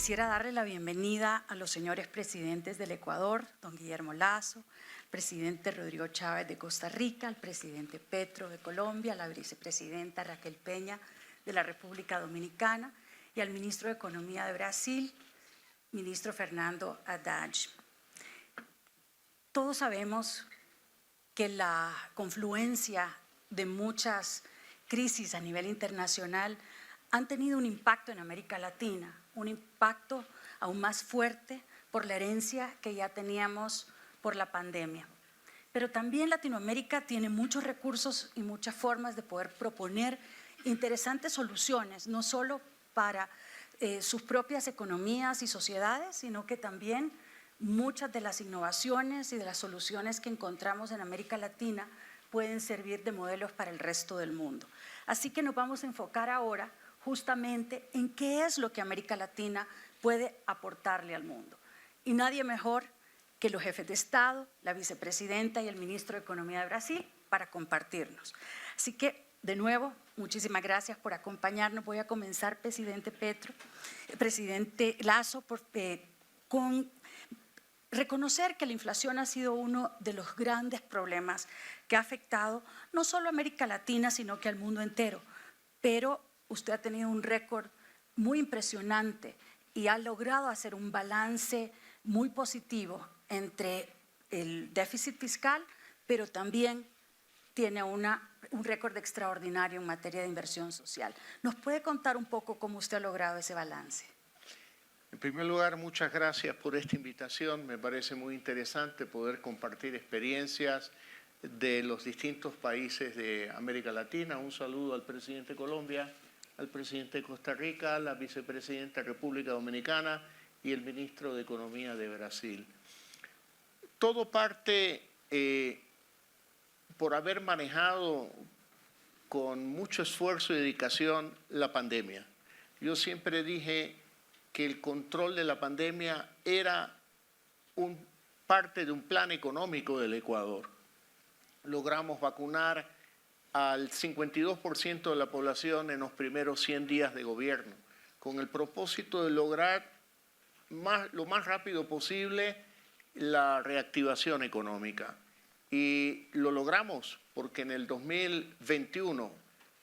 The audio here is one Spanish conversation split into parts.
Quisiera darle la bienvenida a los señores presidentes del Ecuador, don Guillermo Lasso, presidente Rodrigo Chávez de Costa Rica, al presidente Petro de Colombia, a la vicepresidenta Raquel Peña de la República Dominicana y al ministro de Economía de Brasil, ministro Fernando Haddad. Todos sabemos que la confluencia de muchas crisis a nivel internacional han tenido un impacto en América Latina, un impacto aún más fuerte por la herencia que ya teníamos por la pandemia. Pero también Latinoamérica tiene muchos recursos y muchas formas de poder proponer interesantes soluciones, no solo para sus propias economías y sociedades, sino que también muchas de las innovaciones y de las soluciones que encontramos en América Latina pueden servir de modelos para el resto del mundo. Así que nos vamos a enfocar ahora justamente en qué es lo que América Latina puede aportarle al mundo. Y nadie mejor que los jefes de Estado, la vicepresidenta y el ministro de Economía de Brasil para compartirnos. Así que, de nuevo, muchísimas gracias por acompañarnos. Voy a comenzar, presidente Lasso, con reconocer que la inflación ha sido uno de los grandes problemas que ha afectado no solo a América Latina, sino que al mundo entero. Pero usted ha tenido un récord muy impresionante y ha logrado hacer un balance muy positivo entre el déficit fiscal, pero también tiene un récord extraordinario en materia de inversión social. ¿Nos puede contar un poco cómo usted ha logrado ese balance? En primer lugar, muchas gracias por esta invitación. Me parece muy interesante poder compartir experiencias de los distintos países de América Latina. Un saludo al presidente de Colombia, al presidente de Costa Rica, a la vicepresidenta de República Dominicana y el ministro de Economía de Brasil. Todo parte por haber manejado con mucho esfuerzo y dedicación la pandemia. Yo siempre dije que el control de la pandemia era parte de un plan económico del Ecuador. Logramos vacunar al 52% de la población en los primeros 100 días de gobierno, con el propósito de lograr lo más rápido posible la reactivación económica. Y lo logramos porque en el 2021,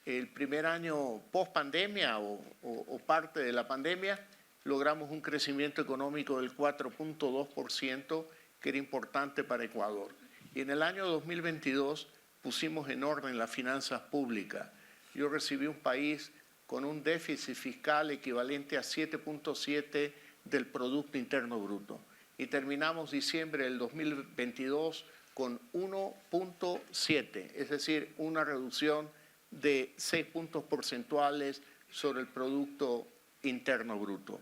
el primer año post pandemia o parte de la pandemia, logramos un crecimiento económico del 4.2%, que era importante para Ecuador. Y en el año 2022 pusimos en orden las finanzas públicas. Yo recibí un país con un déficit fiscal equivalente a 7.7 del Producto Interno Bruto. Y terminamos diciembre del 2022 con 1.7, es decir, una reducción de 6 puntos porcentuales sobre el Producto Interno Bruto.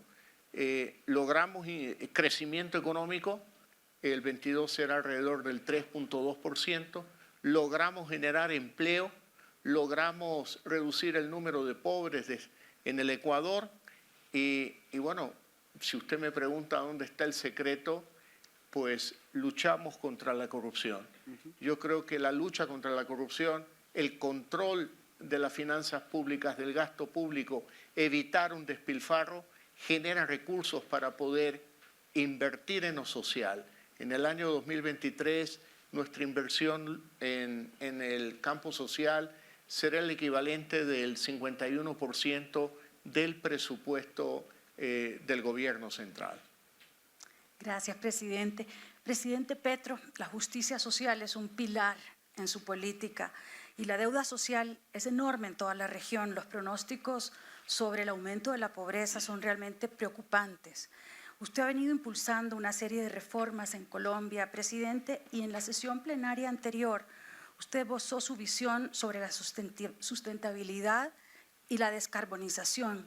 Logramos crecimiento económico, el 22 será alrededor del 3.2%, logramos generar empleo, logramos reducir el número de pobres en el Ecuador y bueno, si usted me pregunta dónde está el secreto, pues luchamos contra la corrupción. Yo creo que la lucha contra la corrupción, el control de las finanzas públicas, del gasto público, evitar un despilfarro, genera recursos para poder invertir en lo social. En el año 2023, nuestra inversión en el campo social será el equivalente del 51% del presupuesto del gobierno central. Gracias, presidente. Presidente Petro, la justicia social es un pilar en su política y la deuda social es enorme en toda la región. Los pronósticos sobre el aumento de la pobreza son realmente preocupantes. Usted ha venido impulsando una serie de reformas en Colombia, presidente, y en la sesión plenaria anterior usted esbozó su visión sobre la sustentabilidad y la descarbonización.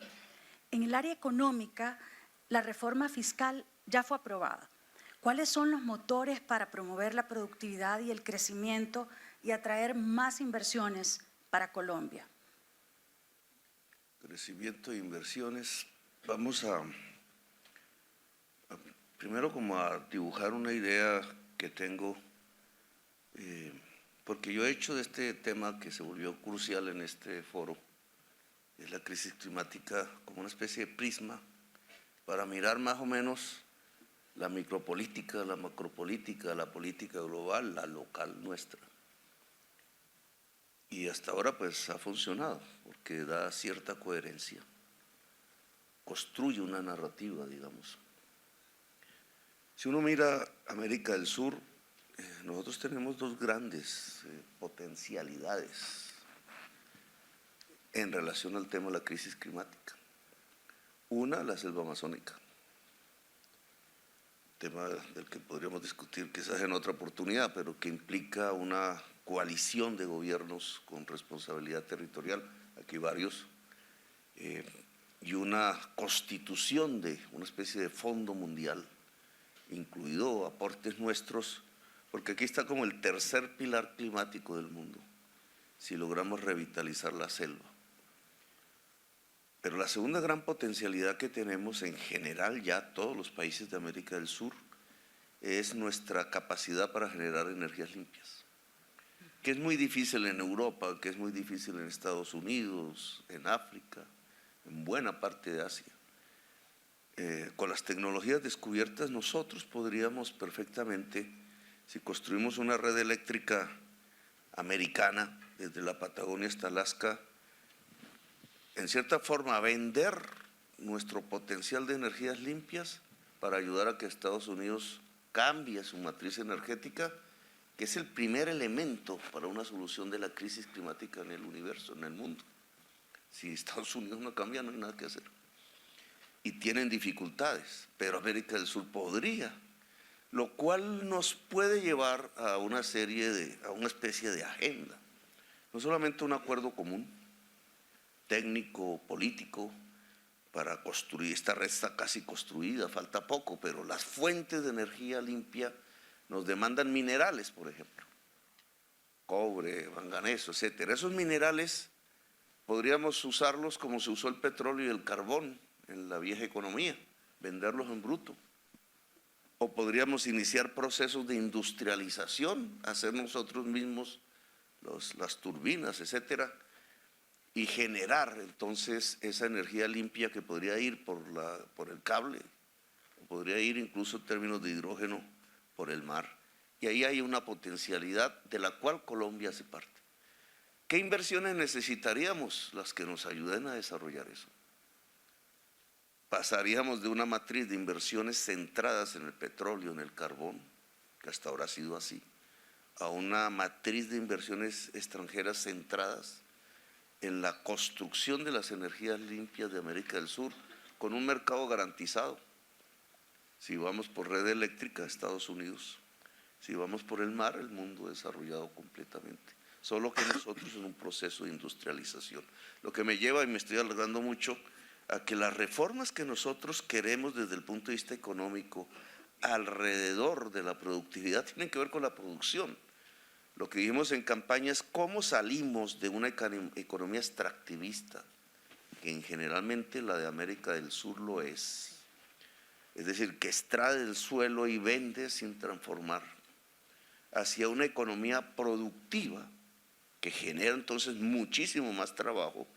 En el área económica, la reforma fiscal ya fue aprobada. ¿Cuáles son los motores para promover la productividad y el crecimiento y atraer más inversiones para Colombia? Crecimiento e inversiones. Vamos primero como a dibujar una idea que tengo, porque yo he hecho de este tema que se volvió crucial en este foro, es la crisis climática, como una especie de prisma para mirar más o menos la micropolítica, la macropolítica, la política global, la local nuestra. Y hasta ahora pues ha funcionado, porque da cierta coherencia, construye una narrativa, digamos. Si uno mira América del Sur, nosotros tenemos dos grandes potencialidades en relación al tema de la crisis climática. Una, la selva amazónica, tema del que podríamos discutir quizás en otra oportunidad, pero que implica una coalición de gobiernos con responsabilidad territorial, aquí varios, y una constitución de una especie de fondo mundial, incluido aportes nuestros, porque aquí está como el tercer pilar climático del mundo, si logramos revitalizar la selva. Pero la segunda gran potencialidad que tenemos en general ya todos los países de América del Sur es nuestra capacidad para generar energías limpias, que es muy difícil en Europa, que es muy difícil en Estados Unidos, en África, en buena parte de Asia. Con las tecnologías descubiertas nosotros podríamos perfectamente, si construimos una red eléctrica americana desde la Patagonia hasta Alaska, en cierta forma vender nuestro potencial de energías limpias para ayudar a que Estados Unidos cambie su matriz energética, que es el primer elemento para una solución de la crisis climática en el universo, en el mundo. Si Estados Unidos no cambia, no hay nada que hacer. Y tienen dificultades, pero América del Sur podría, lo cual nos puede llevar a una especie de agenda, no solamente un acuerdo común, técnico, político, para construir. Esta red está casi construida, falta poco, pero las fuentes de energía limpia nos demandan minerales, por ejemplo, cobre, manganeso, etcétera. Esos minerales podríamos usarlos como se usó el petróleo y el carbón en la vieja economía, venderlos en bruto. O podríamos iniciar procesos de industrialización, hacer nosotros mismos las turbinas, etcétera, y generar entonces esa energía limpia que podría ir por el cable, o podría ir incluso en términos de hidrógeno por el mar. Y ahí hay una potencialidad de la cual Colombia hace parte. ¿Qué inversiones necesitaríamos? Las que nos ayuden a desarrollar eso. Pasaríamos de una matriz de inversiones centradas en el petróleo, en el carbón, que hasta ahora ha sido así, a una matriz de inversiones extranjeras centradas en la construcción de las energías limpias de América del Sur, con un mercado garantizado. Si vamos por red eléctrica, Estados Unidos. Si vamos por el mar, el mundo desarrollado completamente. Solo que nosotros en un proceso de industrialización. Lo que me lleva, y me estoy alargando mucho, a que las reformas que nosotros queremos desde el punto de vista económico alrededor de la productividad tienen que ver con la producción. Lo que dijimos en campaña es cómo salimos de una economía extractivista, que generalmente la de América del Sur lo es decir, que extrae del suelo y vende sin transformar, hacia una economía productiva que genera entonces muchísimo más trabajo,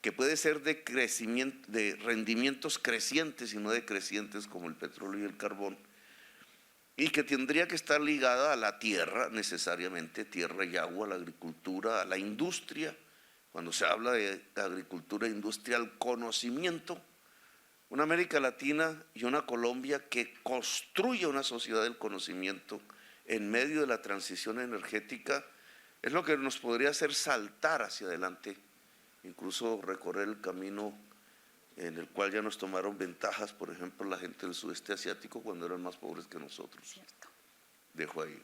que puede ser de crecimiento, de rendimientos crecientes y no decrecientes como el petróleo y el carbón, y que tendría que estar ligada a la tierra necesariamente, tierra y agua, a la agricultura, a la industria. Cuando se habla de agricultura industrial, conocimiento, una América Latina y una Colombia que construye una sociedad del conocimiento en medio de la transición energética, es lo que nos podría hacer saltar hacia adelante, incluso recorrer el camino en el cual ya nos tomaron ventajas, por ejemplo, la gente del sudeste asiático cuando eran más pobres que nosotros. Cierto. Dejo ahí.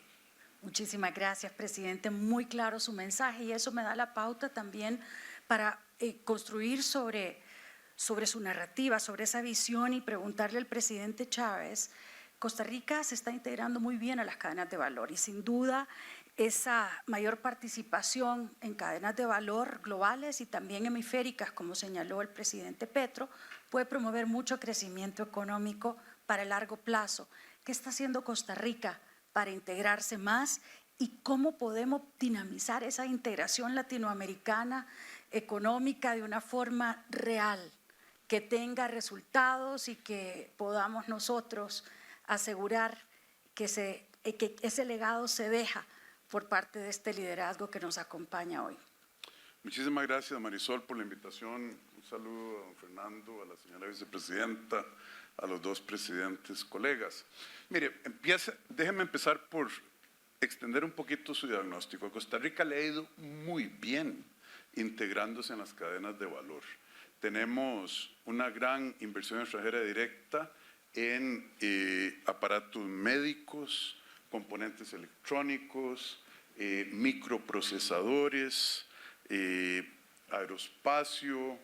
Muchísimas gracias, presidente. Muy claro su mensaje y eso me da la pauta también para construir sobre su narrativa, sobre esa visión y preguntarle al presidente Chávez. Costa Rica se está integrando muy bien a las cadenas de valor y sin duda esa mayor participación en cadenas de valor globales y también hemisféricas, como señaló el presidente Petro, puede promover mucho crecimiento económico para el largo plazo. ¿Qué está haciendo Costa Rica para integrarse más y cómo podemos dinamizar esa integración latinoamericana económica de una forma real, que tenga resultados y que podamos nosotros asegurar que ese legado se deja por parte de este liderazgo que nos acompaña hoy. Muchísimas gracias, Marisol, por la invitación. Un saludo a don Fernando, a la señora vicepresidenta, a los dos presidentes, colegas. Mire, déjeme empezar por extender un poquito su diagnóstico. A Costa Rica le ha ido muy bien integrándose en las cadenas de valor. Tenemos una gran inversión extranjera directa en aparatos médicos, componentes electrónicos, microprocesadores, aeroespacio,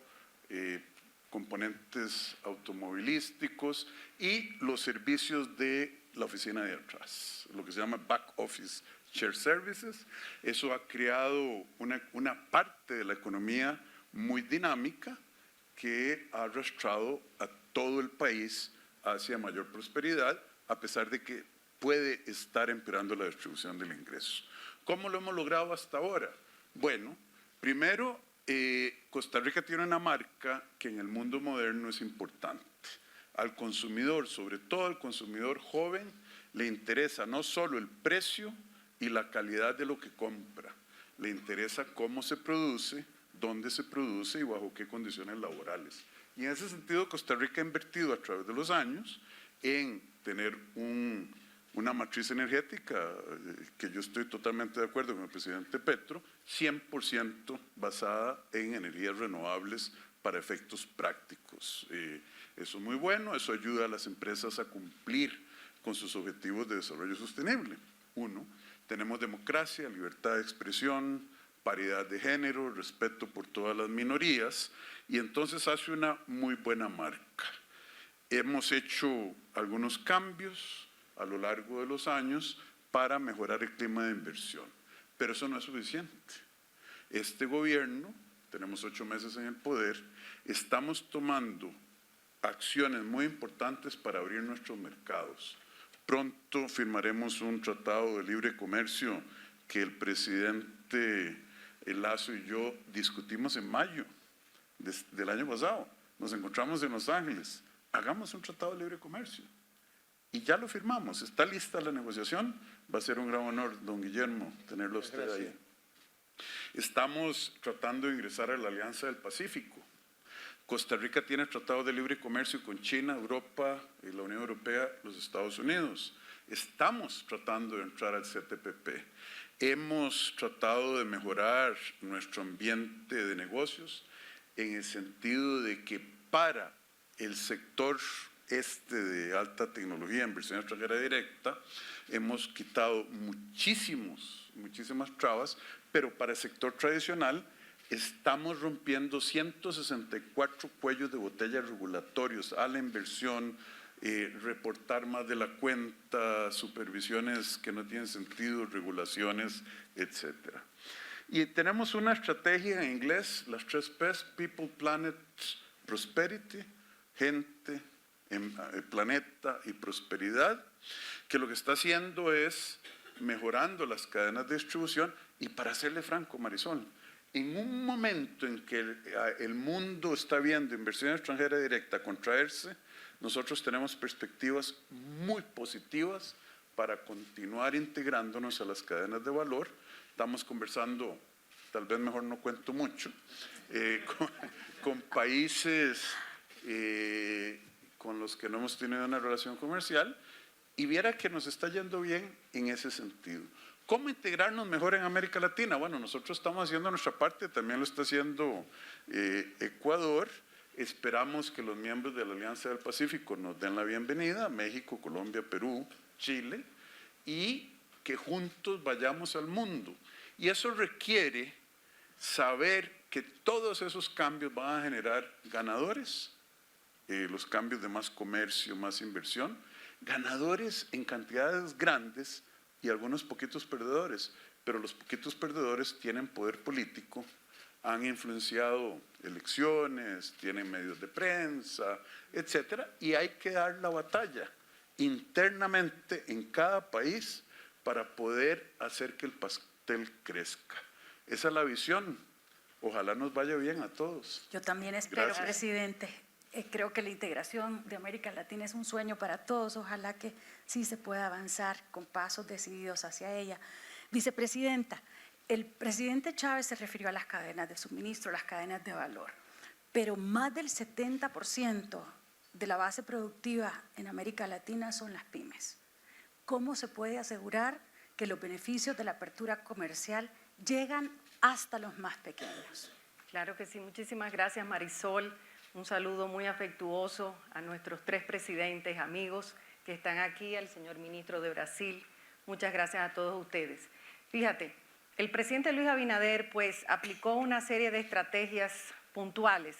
componentes automovilísticos y los servicios de la oficina de atrás, lo que se llama Back Office Shared Services. Eso ha creado una parte de la economía muy dinámica que ha arrastrado a todo el país hacia mayor prosperidad, a pesar de que puede estar empeorando la distribución del ingreso. ¿Cómo lo hemos logrado hasta ahora? Bueno, primero, Costa Rica tiene una marca que en el mundo moderno es importante. Al consumidor, sobre todo al consumidor joven, le interesa no solo el precio y la calidad de lo que compra, le interesa cómo se produce, dónde se produce y bajo qué condiciones laborales. Y en ese sentido, Costa Rica ha invertido a través de los años en tener una matriz energética, que yo estoy totalmente de acuerdo con el presidente Petro, 100% basada en energías renovables para efectos prácticos. Eso es muy bueno, eso ayuda a las empresas a cumplir con sus objetivos de desarrollo sostenible. Uno, tenemos democracia, libertad de expresión, paridad de género, respeto por todas las minorías, y entonces hace una muy buena marca. Hemos hecho algunos cambios a lo largo de los años para mejorar el clima de inversión, pero eso no es suficiente. Este gobierno, tenemos 8 meses en el poder, estamos tomando acciones muy importantes para abrir nuestros mercados. Pronto firmaremos un tratado de libre comercio que el presidente Lasso y yo discutimos en mayo del año pasado. Nos encontramos en Los Ángeles. Hagamos un tratado de libre comercio. Y ya lo firmamos. Está lista la negociación. Va a ser un gran honor, don Guillermo, tenerlo usted ahí. Estamos tratando de ingresar a la Alianza del Pacífico. Costa Rica tiene tratados de libre comercio con China, Europa, la Unión Europea, los Estados Unidos. Estamos tratando de entrar al CTPP. Hemos tratado de mejorar nuestro ambiente de negocios en el sentido de que para el sector de alta tecnología, inversión extranjera directa, hemos quitado muchísimas trabas, pero para el sector tradicional estamos rompiendo 164 cuellos de botella regulatorios a la inversión, reportar más de la cuenta, supervisiones que no tienen sentido, regulaciones, etc. Y tenemos una estrategia en inglés, las 3 P's, People, Planet, Prosperity, gente, planeta y prosperidad, que lo que está haciendo es mejorando las cadenas de distribución. Y para serle franco, Marisol, en un momento en que el mundo está viendo inversión extranjera directa contraerse, nosotros tenemos perspectivas muy positivas para continuar integrándonos a las cadenas de valor. Estamos conversando, tal vez mejor no cuento mucho, con países con los que no hemos tenido una relación comercial, y viera que nos está yendo bien en ese sentido. ¿Cómo integrarnos mejor en América Latina? Bueno, nosotros estamos haciendo nuestra parte, también lo está haciendo Ecuador. Esperamos que los miembros de la Alianza del Pacífico nos den la bienvenida, México, Colombia, Perú, Chile, y que juntos vayamos al mundo. Y eso requiere saber que todos esos cambios van a generar ganadores, los cambios de más comercio, más inversión, ganadores en cantidades grandes y algunos poquitos perdedores, pero los poquitos perdedores tienen poder político, han influenciado elecciones, tienen medios de prensa, etcétera, y hay que dar la batalla internamente en cada país para poder hacer que el pastel crezca. Esa es la visión. Ojalá nos vaya bien a todos. Yo también espero, Gracias. presidente. creo que la integración de América Latina es un sueño para todos. Ojalá que sí se pueda avanzar con pasos decididos hacia ella. Vicepresidenta, el presidente Chávez se refirió a las cadenas de suministro, las cadenas de valor, pero más del 70% de la base productiva en América Latina son las pymes. ¿Cómo se puede asegurar que los beneficios de la apertura comercial llegan hasta los más pequeños? Claro que sí, muchísimas gracias, Marisol. Un saludo muy afectuoso a nuestros 3 presidentes, amigos que están aquí, al señor ministro de Brasil. Muchas gracias a todos ustedes. Fíjate, el presidente Luis Abinader pues aplicó una serie de estrategias puntuales,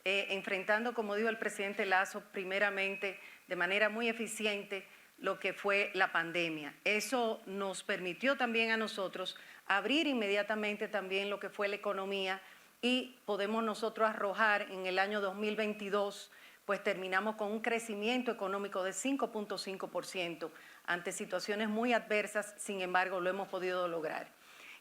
enfrentando, como dijo el presidente Lasso, primeramente de manera muy eficiente lo que fue la pandemia. Eso nos permitió también a nosotros abrir inmediatamente también lo que fue la economía y podemos nosotros arrojar en el año 2022, pues terminamos con un crecimiento económico de 5.5% ante situaciones muy adversas, sin embargo lo hemos podido lograr.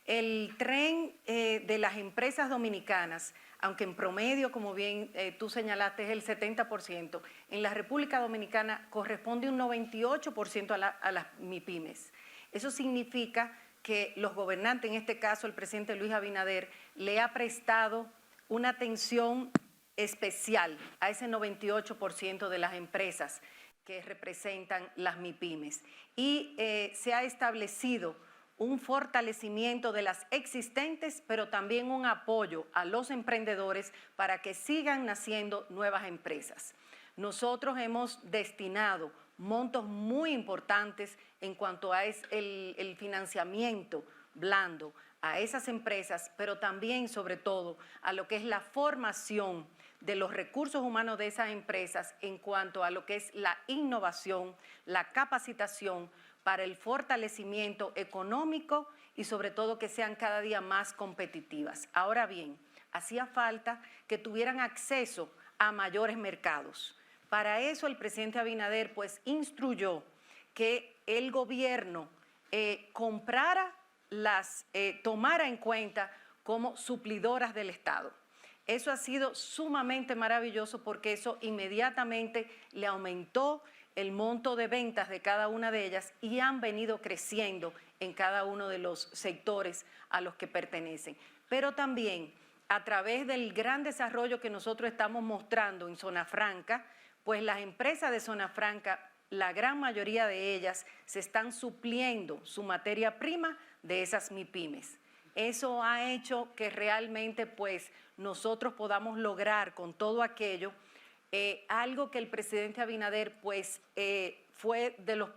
El tren de las empresas dominicanas, aunque en promedio, como bien tú señalaste, es el 70%, en la República Dominicana corresponde un 98% a las MIPYMES. Eso significa que los gobernantes, en este caso el presidente Luis Abinader, le ha prestado una atención especial a ese 98% de las empresas que representan las MIPYMES. Y se ha establecido un fortalecimiento de las existentes, pero también un apoyo a los emprendedores para que sigan naciendo nuevas empresas. Nosotros hemos destinado montos muy importantes en cuanto a el financiamiento blando a esas empresas, pero también, sobre todo, a lo que es la formación de los recursos humanos de esas empresas en cuanto a lo que es la innovación, la capacitación para el fortalecimiento económico y sobre todo que sean cada día más competitivas. Ahora bien, hacía falta que tuvieran acceso a mayores mercados. Para eso el presidente Abinader pues instruyó que el gobierno tomara en cuenta como suplidoras del Estado. Eso ha sido sumamente maravilloso porque eso inmediatamente le aumentó el monto de ventas de cada una de ellas y han venido creciendo en cada uno de los sectores a los que pertenecen. Pero también a través del gran desarrollo que nosotros estamos mostrando en Zona Franca, pues las empresas de Zona Franca, la gran mayoría de ellas se están supliendo su materia prima de esas MIPYMES. Eso ha hecho que realmente pues nosotros podamos lograr con todo aquello algo que el presidente Abinader pues fue de los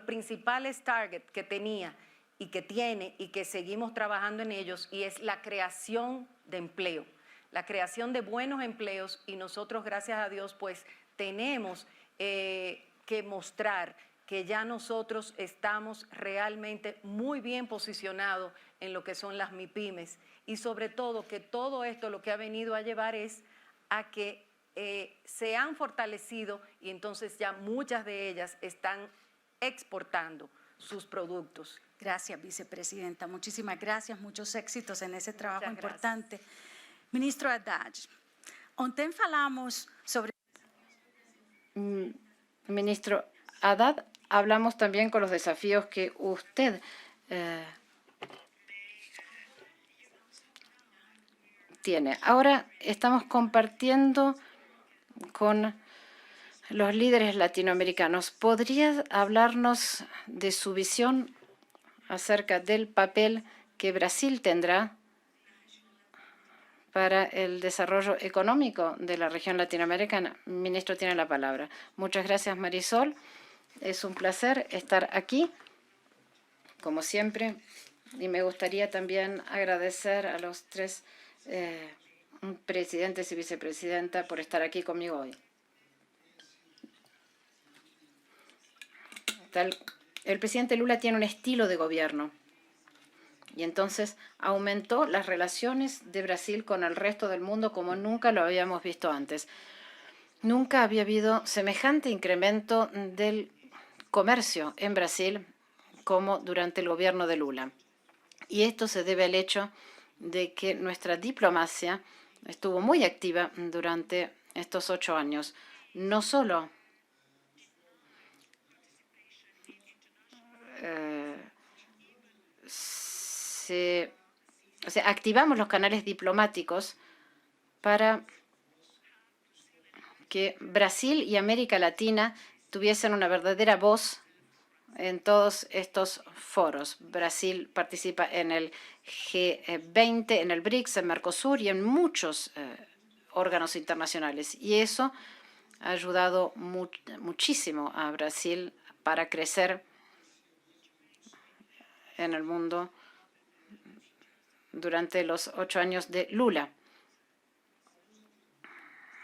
principales targets que tenía y que tiene y que seguimos trabajando en ellos, y es la creación de empleo, la creación de buenos empleos, y nosotros gracias a Dios pues tenemos que mostrar que ya nosotros estamos realmente muy bien posicionados en lo que son las MIPYMES, y sobre todo que todo esto lo que ha venido a llevar es a que se han fortalecido y entonces ya muchas de ellas están exportando sus productos. Gracias, vicepresidenta. Muchísimas gracias. Muchos éxitos en ese trabajo Muchas gracias. importante. Ministro Haddad, ontem falamos sobre... Ministro Haddad, hablamos también con los desafíos que usted tiene. Ahora estamos compartiendo con los líderes latinoamericanos. ¿Podría hablarnos de su visión acerca del papel que Brasil tendrá para el desarrollo económico de la región latinoamericana? Ministro, tiene la palabra. Muchas gracias, Marisol. Es un placer estar aquí, como siempre, y me gustaría también agradecer a los 3 presidentes y vicepresidenta por estar aquí conmigo hoy. El presidente Lula tiene un estilo de gobierno y entonces aumentó las relaciones de Brasil con el resto del mundo como nunca lo habíamos visto antes. Nunca había habido semejante incremento del comercio en Brasil como durante el gobierno de Lula. Y esto se debe al hecho de que nuestra diplomacia estuvo muy activa durante estos 8 años. No solo activamos los canales diplomáticos para que Brasil y América Latina tuviesen una verdadera voz en todos estos foros. Brasil participa en el G20, en el BRICS, en Mercosur y en muchos órganos internacionales. Y eso ha ayudado muchísimo a Brasil para crecer en el mundo durante los 8 años de Lula.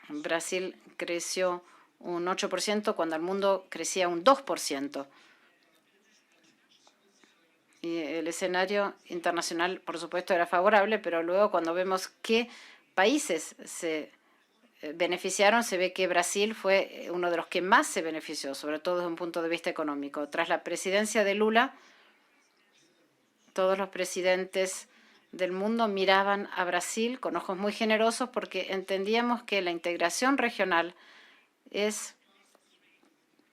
Brasil creció un 8% cuando el mundo crecía un 2%. Y el escenario internacional, por supuesto, era favorable, pero luego cuando vemos qué países se beneficiaron, se ve que Brasil fue uno de los que más se benefició, sobre todo desde un punto de vista económico. Tras la presidencia de Lula, todos los presidentes del mundo miraban a Brasil con ojos muy generosos porque entendíamos que la integración regional es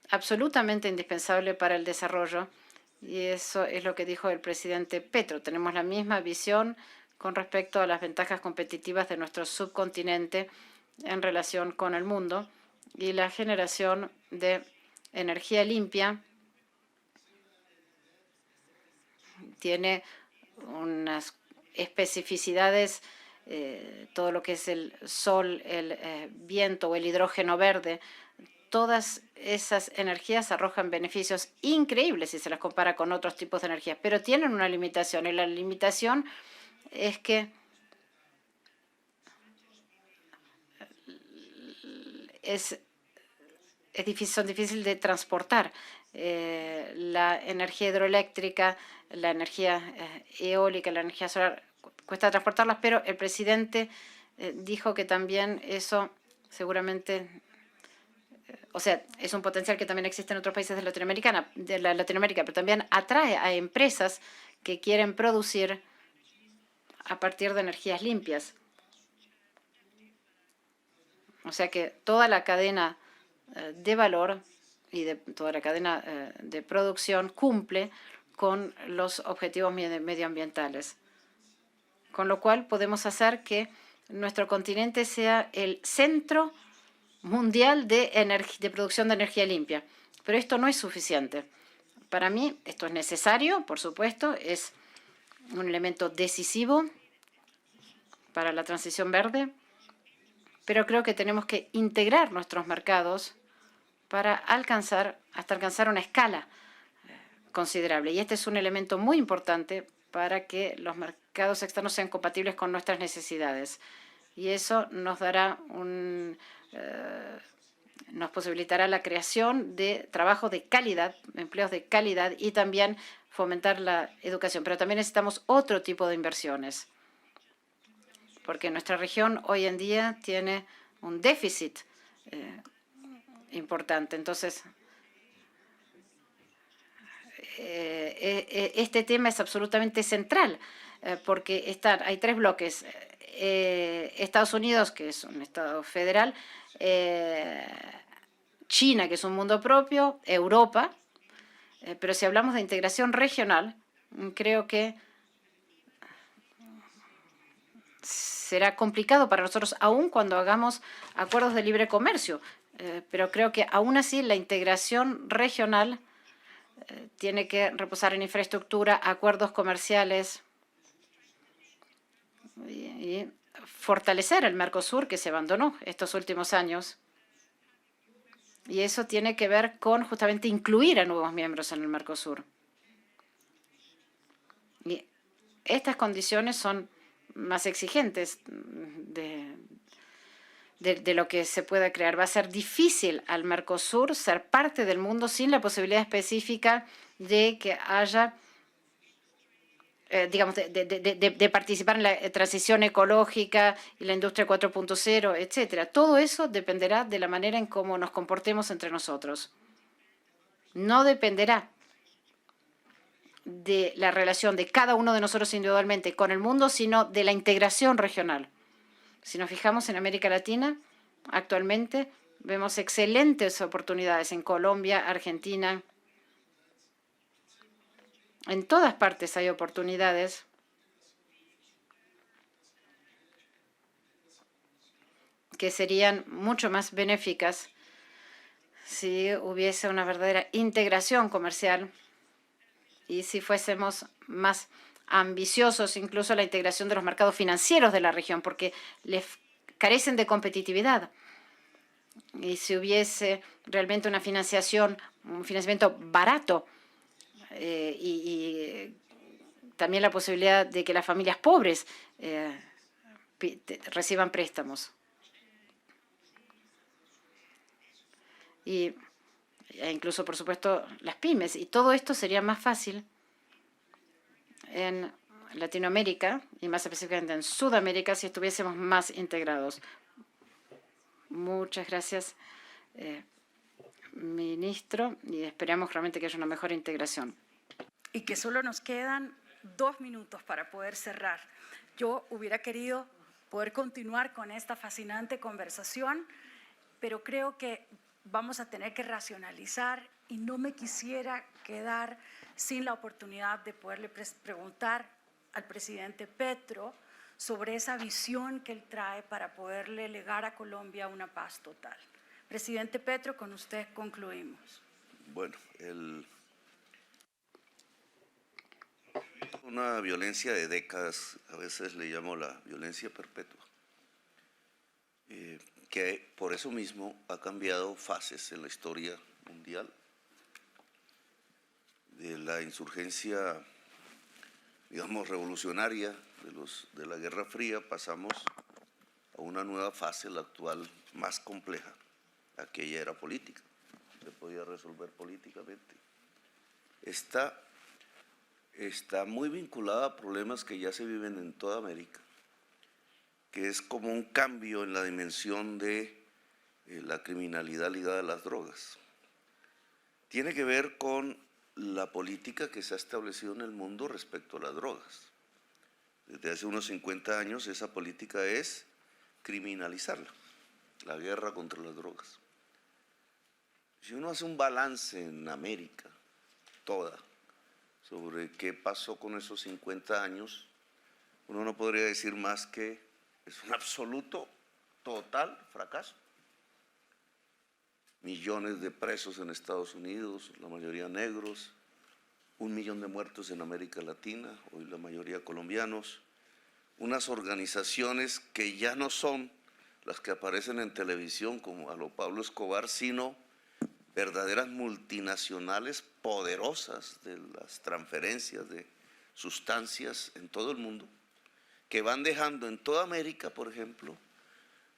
absolutamente indispensable para el desarrollo. Y eso es lo que dijo el presidente Petro. Tenemos la misma visión con respecto a las ventajas competitivas de nuestro subcontinente en relación con el mundo y la generación de energía limpia tiene unas especificidades, todo lo que es el sol, el viento o el hidrógeno verde. Todas esas energías arrojan beneficios increíbles si se las compara con otros tipos de energías, pero tienen una limitación, y la limitación es que son difíciles de transportar. La energía hidroeléctrica, la energía eólica, la energía solar, cuesta transportarlas, pero el presidente dijo que también eso seguramente... O sea, es un potencial que también existe en otros países de Latinoamérica, pero también atrae a empresas que quieren producir a partir de energías limpias. O sea que toda la cadena de valor y de toda la cadena de producción cumple con los objetivos medioambientales. Con lo cual podemos hacer que nuestro continente sea el centro mundial de producción de energía limpia. Pero esto no es suficiente. Para mí esto es necesario, por supuesto, es un elemento decisivo para la transición verde, pero creo que tenemos que integrar nuestros mercados para alcanzar una escala considerable. Y este es un elemento muy importante para que los mercados externos sean compatibles con nuestras necesidades. Y eso nos dará nos posibilitará la creación de trabajo de calidad, empleos de calidad y también fomentar la educación. Pero también necesitamos otro tipo de inversiones, porque nuestra región hoy en día tiene un déficit importante. Entonces, este tema es absolutamente central, porque hay 3 bloques. Estados Unidos, que es un estado federal, China, que es un mundo propio, Europa, pero si hablamos de integración regional, creo que será complicado para nosotros, aun cuando hagamos acuerdos de libre comercio, pero creo que aún así la integración regional tiene que reposar en infraestructura, acuerdos comerciales y fortalecer el Mercosur, que se abandonó estos últimos años. Y eso tiene que ver con justamente incluir a nuevos miembros en el Mercosur. Y estas condiciones son más exigentes de lo que se pueda crear. Va a ser difícil al Mercosur ser parte del mundo sin la posibilidad específica de que haya, digamos, de participar en la transición ecológica y la industria 4.0, etcétera. Todo eso dependerá de la manera en cómo nos comportemos entre nosotros. No dependerá de la relación de cada uno de nosotros individualmente con el mundo, sino de la integración regional. Si nos fijamos en América Latina, Actualmente vemos excelentes oportunidades en Colombia, Argentina. En todas partes hay oportunidades. Que serían mucho más benéficas si hubiese una verdadera integración comercial y si fuésemos más ambiciosos, incluso la integración de los mercados financieros de la región, porque les carecen de competitividad. Y si hubiese realmente una financiación, un financiamiento barato y también la posibilidad de que las familias pobres reciban préstamos. E incluso, por supuesto, las pymes. Y todo esto sería más fácil en Latinoamérica y más específicamente en Sudamérica si estuviésemos más integrados. Muchas gracias, ministro, y esperamos realmente que haya una mejor integración. Y que solo nos quedan 2 minutos para poder cerrar. Yo hubiera querido poder continuar con esta fascinante conversación, pero creo que vamos a tener que racionalizar y no me quisiera quedar sin la oportunidad de poderle preguntar al presidente Petro sobre esa visión que él trae para poderle legar a Colombia una paz total. Presidente Petro, con usted concluimos. Bueno, una violencia de décadas, a veces le llamo la violencia perpetua, que por eso mismo ha cambiado fases en la historia mundial. De la insurgencia, digamos, revolucionaria de la Guerra Fría, pasamos a una nueva fase, la actual, más compleja. Aquella era política, se podía resolver políticamente. Esta está muy vinculada a problemas que ya se viven en toda América, que es como un cambio en la dimensión de la criminalidad ligada a las drogas. Tiene que ver con la política que se ha establecido en el mundo respecto a las drogas. Desde hace unos 50 años esa política es criminalizarla, la guerra contra las drogas. Si uno hace un balance en América toda sobre qué pasó con esos 50 años, uno no podría decir más que es un absoluto, total fracaso. Millones de presos en Estados Unidos, la mayoría negros, 1 millón de muertos en América Latina, hoy la mayoría colombianos, unas organizaciones que ya no son las que aparecen en televisión como a lo Pablo Escobar, sino verdaderas multinacionales poderosas de las transferencias de sustancias en todo el mundo, que van dejando en toda América, por ejemplo,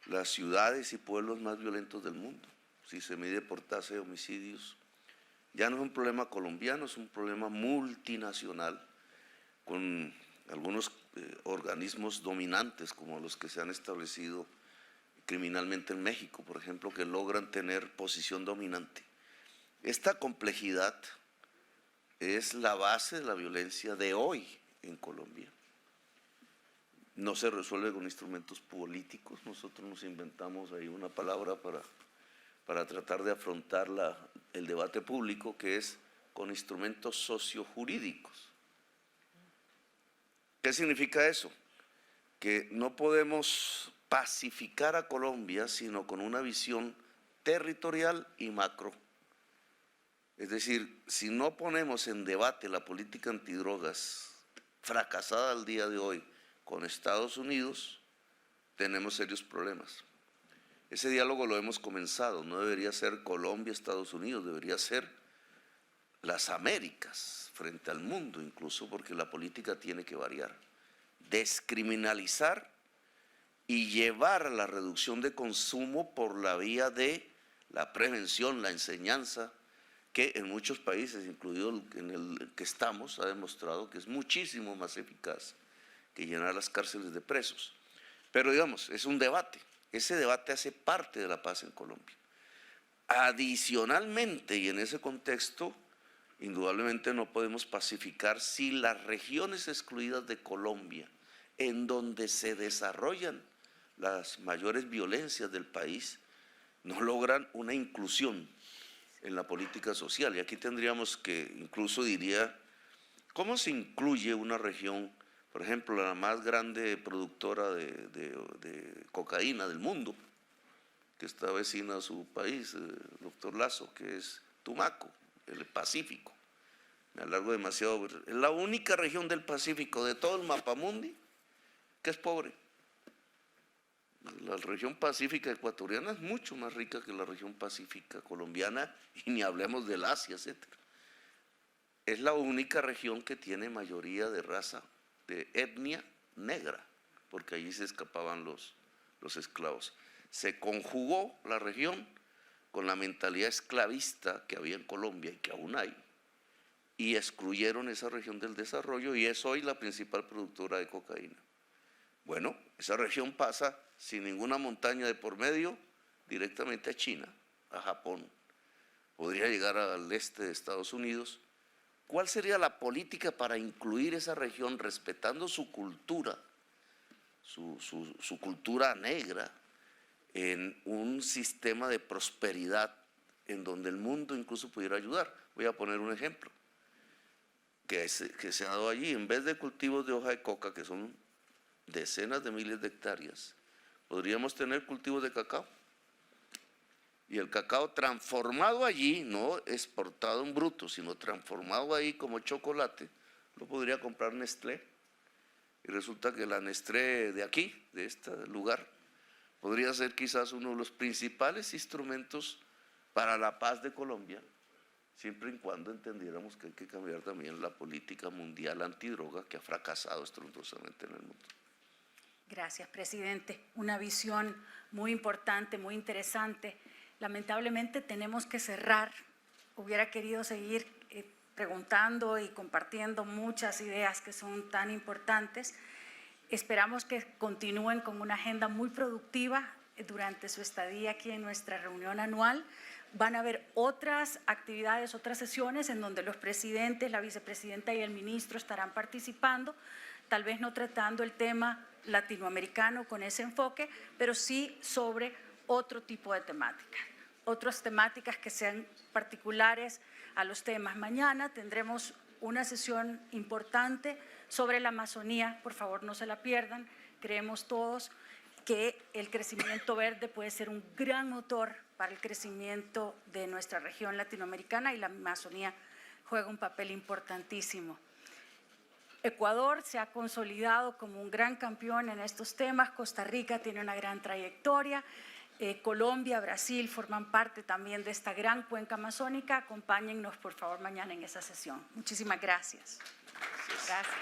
las ciudades y pueblos más violentos del mundo. Si se mide por tasa de homicidios, ya no es un problema colombiano, es un problema multinacional, con algunos organismos dominantes como los que se han establecido criminalmente en México, por ejemplo, que logran tener posición dominante. Esta complejidad es la base de la violencia de hoy en Colombia. No se resuelve con instrumentos políticos, nosotros nos inventamos ahí una palabra para tratar de afrontar el debate público, que es con instrumentos sociojurídicos. ¿Qué significa eso? Que no podemos pacificar a Colombia sino con una visión territorial y macro. Es decir, si no ponemos en debate la política antidrogas fracasada al día de hoy con Estados Unidos, tenemos serios problemas. Ese diálogo lo hemos comenzado, no debería ser Colombia, Estados Unidos, debería ser las Américas frente al mundo, incluso porque la política tiene que variar. Descriminalizar y llevar a la reducción de consumo por la vía de la prevención, la enseñanza, que en muchos países, incluido en el que estamos, ha demostrado que es muchísimo más eficaz que llenar las cárceles de presos. Pero digamos, es un debate. Ese debate hace parte de la paz en Colombia. Adicionalmente, y en ese contexto, indudablemente no podemos pacificar si las regiones excluidas de Colombia, en donde se desarrollan las mayores violencias del país, no logran una inclusión en la política social. Y aquí tendríamos que, incluso diría, ¿cómo se incluye una región, por ejemplo, la más grande productora de cocaína del mundo, que está vecina a su país, doctor Lazo, que es Tumaco, el Pacífico? Me alargo demasiado. Es la única región del Pacífico de todo el mapamundi que es pobre. La región pacífica ecuatoriana es mucho más rica que la región pacífica colombiana, y ni hablemos del Asia, etc. Es la única región que tiene mayoría de raza, de etnia negra, porque allí se escapaban los esclavos. Se conjugó la región con la mentalidad esclavista que había en Colombia y que aún hay, y excluyeron esa región del desarrollo, y es hoy la principal productora de cocaína. Bueno, esa región pasa sin ninguna montaña de por medio directamente a China, a Japón. Podría llegar al este de Estados Unidos. ¿Cuál sería la política para incluir esa región respetando su cultura, su cultura negra, en un sistema de prosperidad en donde el mundo incluso pudiera ayudar? Voy a poner un ejemplo que se ha dado allí. En vez de cultivos de hoja de coca, que son decenas de miles de hectáreas, podríamos tener cultivos de cacao. Y el cacao transformado allí, no exportado en bruto, sino transformado ahí como chocolate, lo podría comprar Nestlé. Y resulta que la Nestlé de aquí, de este lugar, podría ser quizás uno de los principales instrumentos para la paz de Colombia, siempre y cuando entendiéramos que hay que cambiar también la política mundial antidroga, que ha fracasado estrondosamente en el mundo. Gracias, presidente. Una visión muy importante, muy interesante. Lamentablemente tenemos que cerrar. Hubiera querido seguir preguntando y compartiendo muchas ideas que son tan importantes. Esperamos que continúen con una agenda muy productiva durante su estadía aquí en nuestra reunión anual. Van a haber otras actividades, otras sesiones en donde los presidentes, la vicepresidenta y el ministro estarán participando, tal vez no tratando el tema latinoamericano con ese enfoque, pero sí sobre otro tipo de temáticas, otras temáticas que sean particulares a los temas. Mañana tendremos una sesión importante sobre la Amazonía, por favor no se la pierdan. Creemos todos que el crecimiento verde puede ser un gran motor para el crecimiento de nuestra región latinoamericana, y la Amazonía juega un papel importantísimo. Ecuador se ha consolidado como un gran campeón en estos temas. Costa Rica tiene una gran trayectoria. Colombia, Brasil forman parte también de esta gran cuenca amazónica. Acompáñennos, por favor, mañana en esa sesión. Muchísimas gracias. Gracias.